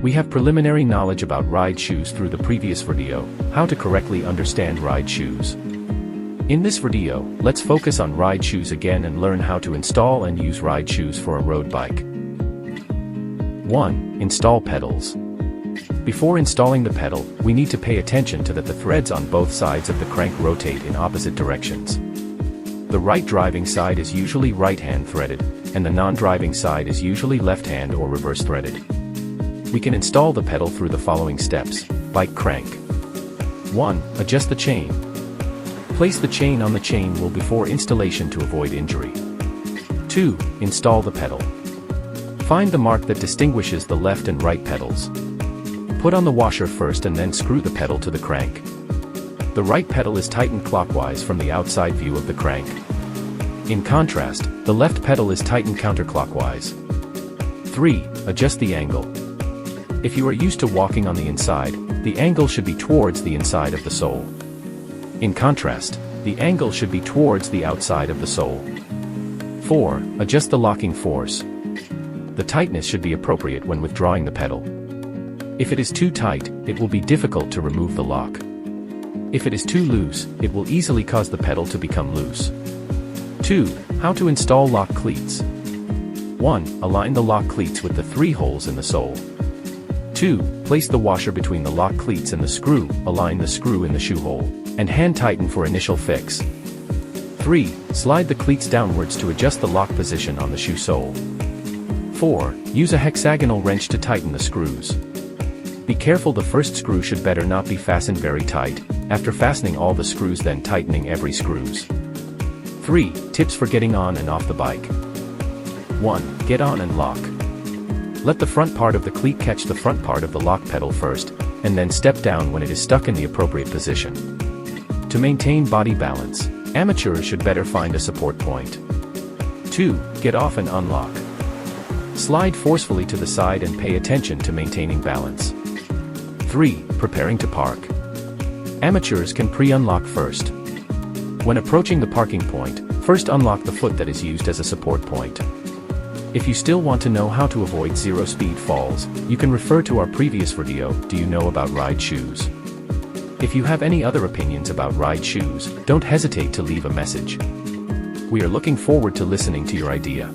We have preliminary knowledge about ride shoes through the previous video, how to correctly understand ride shoes. In this video, let's focus on ride shoes again and learn how to install and use ride shoes for a road bike. 1. Install pedals. Before installing the pedal, we need to pay attention to that the threads on both sides of the crank rotate in opposite directions. The right driving side is usually right-hand threaded, and the non-driving side is usually left-hand or reverse threaded. We can install the pedal through the following steps. Bike crank. 1. Adjust the chain. Place the chain on the chain wheel before installation to avoid injury. 2. Install the pedal. Find the mark that distinguishes the left and right pedals. Put on the washer first and then screw the pedal to the crank. The right pedal is tightened clockwise from the outside view of the crank. In contrast, the left pedal is tightened counterclockwise. 3. Adjust the angle. If you are used to walking on the inside, the angle should be towards the inside of the sole. In contrast, the angle should be towards the outside of the sole. 4. Adjust the locking force. The tightness should be appropriate when withdrawing the pedal. If it is too tight, it will be difficult to remove the lock. If it is too loose, it will easily cause the pedal to become loose. 2. How to install lock cleats. 1. Align the lock cleats with the 3 holes in the sole. 2. Place the washer between the lock cleats and the screw, align the screw in the shoe hole, and hand tighten for initial fix. 3. Slide the cleats downwards to adjust the lock position on the shoe sole. 4. Use a hexagonal wrench to tighten the screws. Be careful, the first screw should better not be fastened very tight, after fastening all the screws then tightening every screws. 3. Tips for getting on and off the bike. 1. Get on and lock. Let the front part of the cleat catch the front part of the lock pedal first, and then step down when it is stuck in the appropriate position. To maintain body balance, amateurs should better find a support point. 2. Get off and unlock. Slide forcefully to the side and pay attention to maintaining balance. 3. Preparing to park. Amateurs can pre-unlock first. When approaching the parking point, first unlock the foot that is used as a support point. If you still want to know how to avoid zero-speed falls, you can refer to our previous video, Do You Know About Ride Shoes? If you have any other opinions about ride shoes, don't hesitate to leave a message. We are looking forward to listening to your idea.